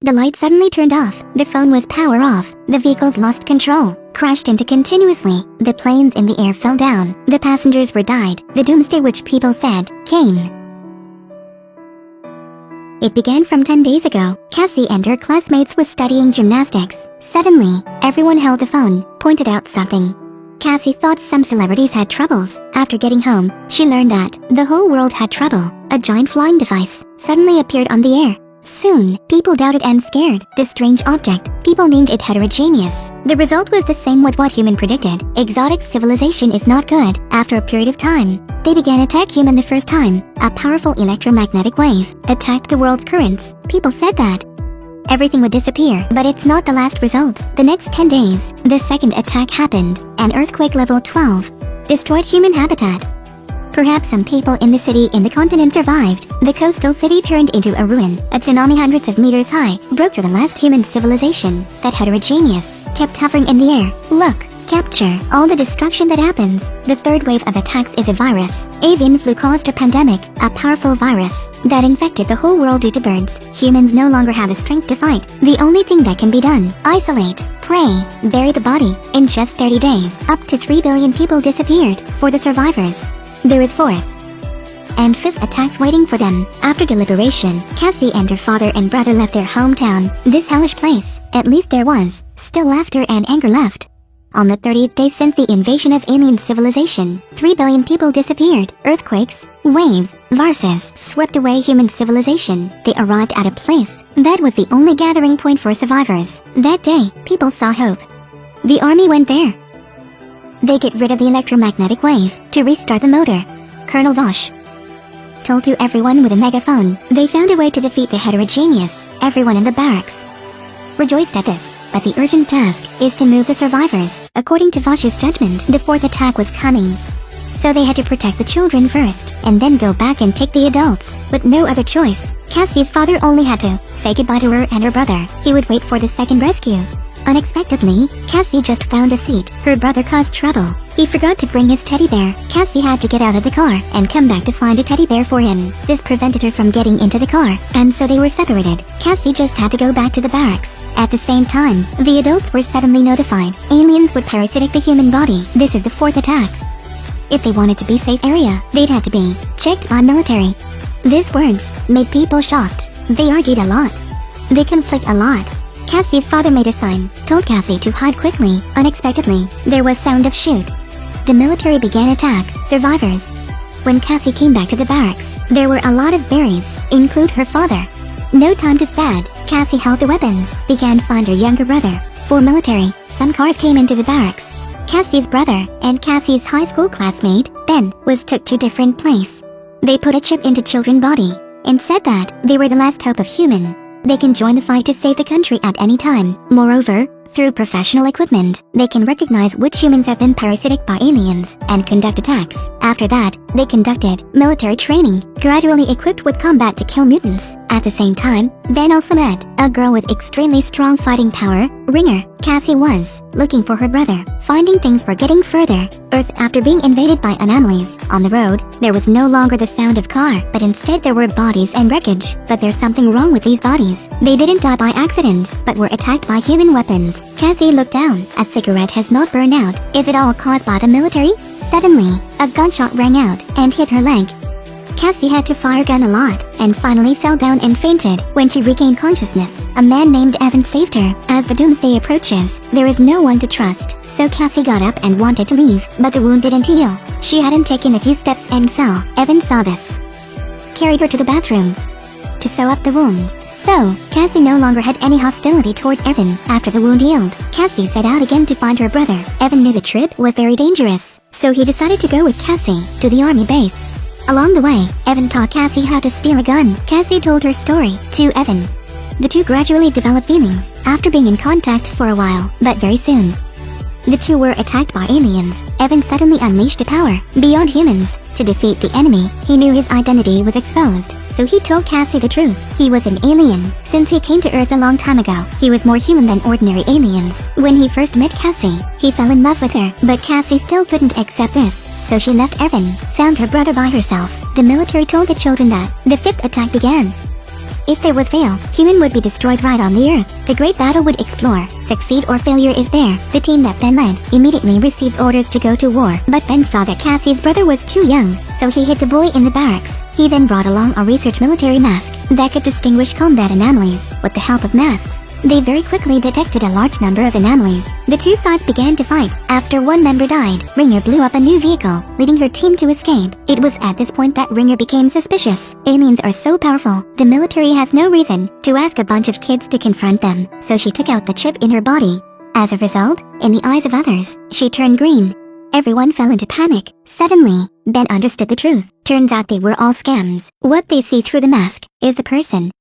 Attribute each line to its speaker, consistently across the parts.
Speaker 1: The light suddenly turned off, the phone was power off, the vehicles lost control, crashed into continuously, the planes in the air fell down, the passengers were died, the doomsday which people said, came. It began from 10 days ago. Cassie and her classmates was studying gymnastics. Suddenly, everyone held the phone, pointed out something. Cassie thought some celebrities had troubles. After getting home, she learned that the whole world had trouble. A giant flying device suddenly appeared on the air. Soon, people doubted and scared the strange object. People named it heterogeneous. The result was the same with what human predicted. Exotic civilization is not good. After a period of time, they began attack human the first time. A powerful electromagnetic wave attacked the world's currents. People said that everything would disappear, but it's not the last result. The next 10 days, the second attack happened. An earthquake level 12 destroyed human habitat. Perhaps some people in the city in the continent survived. The coastal city turned into a ruin. A tsunami hundreds of meters high broke through the last human civilization. That heterogeneous kept hovering in the air. Look, capture all the destruction that happens. The third wave of attacks is a virus. Avian flu caused a pandemic, a powerful virus that infected the whole world due to birds. Humans no longer have the strength to fight. The only thing that can be done: isolate, pray, bury the body. In just 30 days, up to 3 billion people disappeared. For the survivors, there is fourth and fifth attacks waiting for them. After deliberation, Cassie and her father and brother left their hometown. This hellish place, at least there was still laughter and anger left. On the 30th day since the invasion of alien civilization, 3 billion people disappeared. Earthquakes, waves, viruses swept away human civilization. They arrived at a place that was the only gathering point for survivors. That day, people saw hope. The army went there. They get rid of the electromagnetic wave to restart the motor. Colonel Vosh told to everyone with a megaphone. They found a way to defeat the heterogeneous. Everyone in the barracks rejoiced at this, but the urgent task is to move the survivors. According to Vosh's judgment, the fourth attack was coming. So they had to protect the children first, and then go back and take the adults. With no other choice, Cassie's father only had to say goodbye to her and her brother. He would wait for the second rescue. Unexpectedly, Cassie just found a seat. Her brother caused trouble. He forgot to bring his teddy bear. Cassie had to get out of the car and come back to find a teddy bear for him. This prevented her from getting into the car, and so they were separated. Cassie just had to go back to the barracks. At the same time, the adults were suddenly notified. Aliens would parasitic the human body. This is the fourth attack. If they wanted to be safe area, they'd have to be checked by military. These words made people shocked. They argued a lot. They conflict a lot. Cassie's father made a sign, told Cassie to hide quickly. Unexpectedly, there was sound of shoot. The military began attack survivors. When Cassie came back to the barracks, there were a lot of berries, include her father. No time to sad. Cassie held the weapons, began find her younger brother. For military, some cars came into the barracks. Cassie's brother and Cassie's high school classmate, Ben, was took to different place. They put a chip into children's body and said that they were the last hope of human. They can join the fight to save the country at any time. Moreover, through professional equipment, they can recognize which humans have been parasitic by aliens and conduct attacks. After that, they conducted military training, gradually equipped with combat to kill mutants. At the same time, Ben also met a girl with extremely strong fighting power, Ringer. Cassie was looking for her brother. Finding things were getting further. Earth after being invaded by anomalies. On the road, there was no longer the sound of car, but instead there were bodies and wreckage. But there's something wrong with these bodies. They didn't die by accident, but were attacked by human weapons. Cassie looked down. A cigarette has not burned out. Is it all caused by the military? Suddenly, a gunshot rang out and hit her leg. Cassie had to fire gun a lot, and finally fell down and fainted. When she regained consciousness, a man named Evan saved her. As the doomsday approaches, there is no one to trust, so Cassie got up and wanted to leave, but the wound didn't heal. She hadn't taken a few steps and fell. Evan saw this, carried her to the bathroom to sew up the wound. So, Cassie no longer had any hostility towards Evan. After the wound healed, Cassie set out again to find her brother. Evan knew the trip was very dangerous, so he decided to go with Cassie to the army base. Along the way, Evan taught Cassie how to steal a gun. Cassie told her story to Evan. The two gradually developed feelings after being in contact for a while, but very soon, the two were attacked by aliens. Evan suddenly unleashed a power beyond humans. To defeat the enemy, he knew his identity was exposed, so he told Cassie the truth. He was an alien. Since he came to Earth a long time ago, he was more human than ordinary aliens. When he first met Cassie, he fell in love with her, but Cassie still couldn't accept this, so she left Evan, found her brother by herself. The military told the children that the fifth attack began. If there was fail, human would be destroyed right on the earth. The great battle would explore. Succeed or failure is there. The team that Ben led immediately received orders to go to war. But Ben saw that Cassie's brother was too young, so he hid the boy in the barracks. He then brought along a research military mask that could distinguish combat anomalies. With the help of masks, they very quickly detected a large number of anomalies. The two sides began to fight. After one member died, Ringer blew up a new vehicle, leading her team to escape. It was at this point that Ringer became suspicious. Aliens are so powerful, the military has no reason to ask a bunch of kids to confront them, so she took out the chip in her body. As a result, in the eyes of others, she turned green. Everyone fell into panic. Suddenly, Ben understood the truth. Turns out they were all scams. What they see through the mask is the person.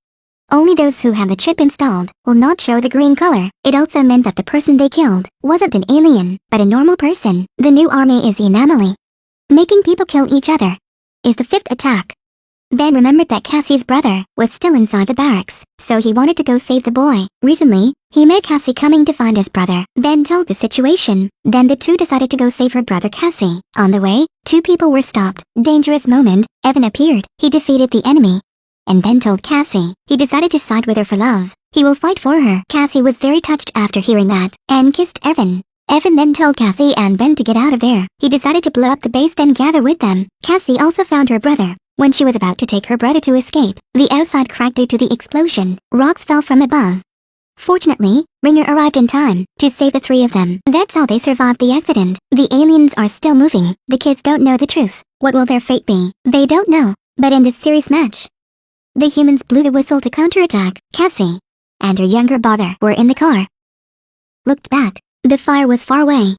Speaker 1: Only those who have the chip installed will not show the green color. It also meant that the person they killed wasn't an alien, but a normal person. The new army is the anomaly. Making people kill each other is the fifth attack. Ben remembered that Cassie's brother was still inside the barracks, so he wanted to go save the boy. Recently, he met Cassie coming to find his brother. Ben told the situation. Then the two decided to go save her brother Cassie. On the way, two people were stopped. Dangerous moment. Evan appeared. He defeated the enemy and then told Cassie he decided to side with her for love. He will fight for her. Cassie was very touched after hearing that and kissed Evan. Evan then told Cassie and Ben to get out of there. He decided to blow up the base then gather with them. Cassie also found her brother. When she was about to take her brother to escape, the outside cracked due to the explosion. Rocks fell from above. Fortunately, Ringer arrived in time to save the three of them. That's how they survived the accident. The aliens are still moving. The kids don't know the truth. What will their fate be? They don't know. But in this serious match, the humans blew the whistle to counterattack. Cassie and her younger brother were in the car. Looked back. The fire was far away.